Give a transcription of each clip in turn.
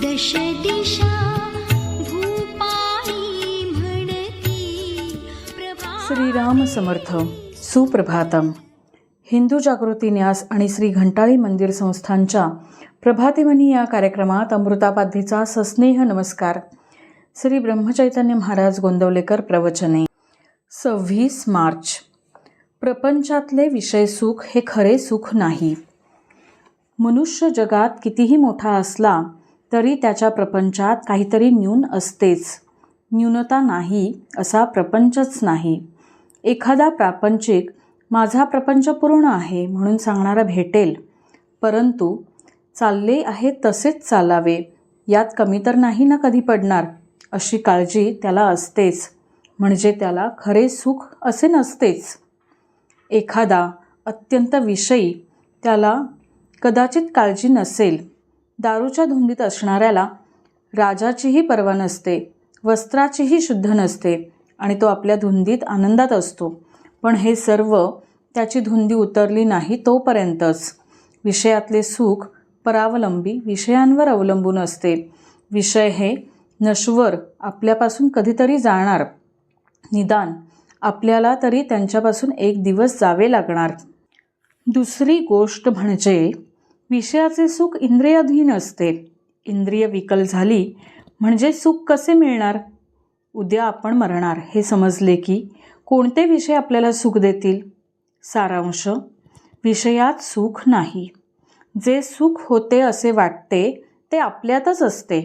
दश दिशा भूपाळी म्हणती श्रीराम समर्थ. सुप्रभातम. हिंदू जागृती न्यास आणि श्री घंटाळी मंदिर संस्थांच्या प्रभातिमनी या कार्यक्रमात अमृतापाध्येचा सस्नेह नमस्कार. श्री ब्रह्मचैतन्य महाराज गोंदवलेकर प्रवचने. 26 मार्च. प्रपंचातले विषय सुख हे खरे सुख नाही. मनुष्य जगात कितीही मोठा असला तरी त्याच्या प्रपंचात काहीतरी न्यून असतेच. न्यूनता नाही असा प्रपंचच नाही. एखादा प्रापंचिक माझा प्रपंच पूर्ण आहे म्हणून सांगणारा भेटेल, परंतु चालले आहे तसेच चालावे यात कमी तर नाही ना कधी पडणार अशी काळजी त्याला असतेच, म्हणजे त्याला खरे सुख असे नसतेच. एखादा अत्यंत विषयी त्याला कदाचित काळजी नसेल. दारूच्या धुंदीत असणाऱ्याला राजाचीही पर्वा नसते, वस्त्राचीही शुद्ध नसते आणि तो आपल्या धुंदीत आनंदात असतो. पण हे सर्व त्याची धुंदी उतरली नाही तोपर्यंतच. विषयातले सुख परावलंबी विषयांवर अवलंबून असते. विषय हे नश्वर, आपल्यापासून कधीतरी जाणार. निदान आपल्याला तरी त्यांच्यापासून एक दिवस जावे लागणार. दुसरी गोष्ट म्हणजे विषयाचे सुख इंद्रियाधीन असते. इंद्रिय विकल झाली म्हणजे सुख कसे मिळणार? उद्या आपण मरणार हे समजले की कोणते विषय आपल्याला सुख देतील? सारांश: विषयात सुख नाही. जे सुख होते असे वाटते ते आपल्यातच असते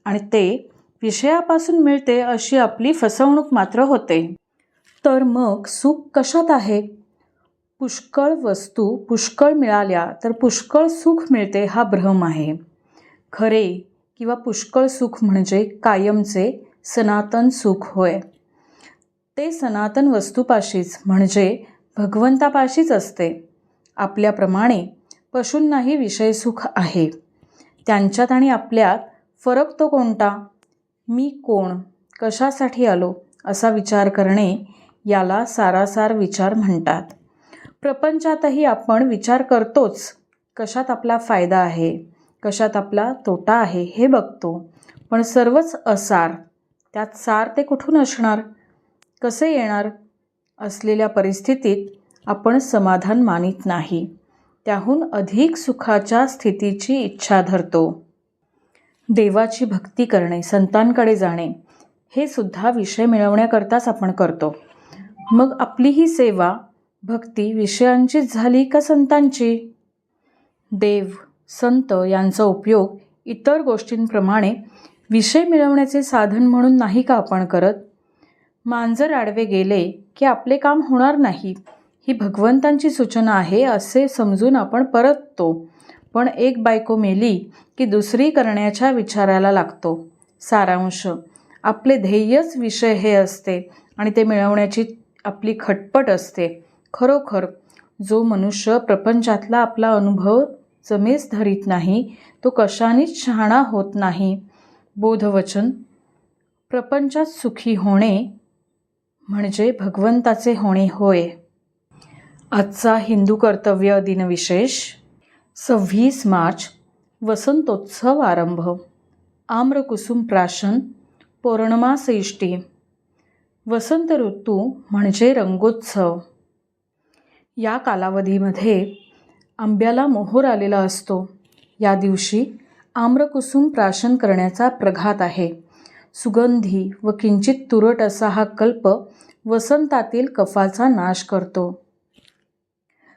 आणि ते विषयापासून मिळते अशी आपली फसवणूक मात्र होते. तर मग सुख कशात आहे? पुष्कळ वस्तू पुष्कळ मिळाल्या तर पुष्कळ सुख मिळते हा भ्रम आहे. खरे किंवा पुष्कळ सुख म्हणजे कायमचे सनातन सुख होय. ते सनातन वस्तूपाशीच म्हणजे भगवंतापाशीच असते. आपल्याप्रमाणे पशूंनाही विषय सुख आहे. त्यांच्यात आणि आपल्यात फरक तो कोणता? मी कोण, कशासाठी आलो असा विचार करणे याला सारासार विचार म्हणतात. प्रपंचातही आपण विचार करतोच. कशात आपला फायदा आहे, कशात आपला तोटा आहे हे बघतो. पण सर्वच असार, त्यात सार ते कुठून असणार, कसे येणार? असलेल्या परिस्थितीत आपण समाधान मानित नाही. त्याहून अधिक सुखाच्या स्थितीची इच्छा धरतो. देवाची भक्ती करणे, संतांकडे जाणे हे सुद्धा विषय मिळवण्याकरताच आपण करतो. मग आपली ही सेवा भक्ती विषयांचीच झाली का संतांची? देव संत यांचा उपयोग इतर गोष्टींप्रमाणे विषय मिळवण्याचे साधन म्हणून नाही का आपण करत? मांजर आडवे गेले की आपले काम होणार नाही ही भगवंतांची सूचना आहे असे समजून आपण परततो. पण एक बायको मेली की दुसरी करण्याच्या विचाराला लागतो. सारांश: आपले ध्येयच विषय हे असते आणि ते मिळवण्याची आपली खटपट असते. खरोखर जो मनुष्य प्रपंचातला आपला अनुभव जमेस धरीत नाही तो कशानेच शहाणा होत नाही. बोधवचन: प्रपंचात सुखी होणे म्हणजे भगवंताचे होणे होय. आजचा हिंदू कर्तव्य दिनविशेष. 26 मार्च. वसंतोत्सव आरंभ. आम्रकुसुम प्राशन. पौर्णमास इष्टी. वसंत ऋतू म्हणजे रंगोत्सव. या कालावधीमध्ये आंब्याला मोहोर आलेला असतो. या दिवशी आम्रकुसुम प्राशन करण्याचा प्रघात आहे. सुगंधी व किंचित तुरट असा हा कल्प वसंतातील कफाचा नाश करतो.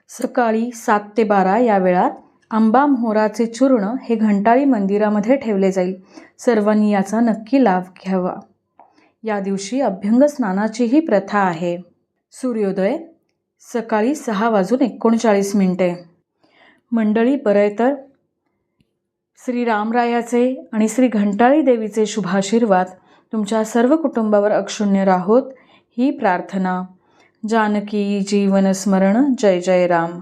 सकाळी 7 ते 12 या वेळात आंबा मोहोराचे चूर्ण हे घंटाळी मंदिरामध्ये ठेवले जाईल. सर्वांनी याचा नक्की लाभ घ्यावा. या दिवशी अभ्यंग स्नानाचीही प्रथा आहे. सूर्योदय सकाळी 6:39. मंडळी, बरे तर श्री रामरायाचे आणि श्री घंटाळी देवीचे शुभाशीर्वाद तुमच्या सर्व कुटुंबावर अक्षुण्य राहोत ही प्रार्थना. जानकी जीवन स्मरण. जय जय राम.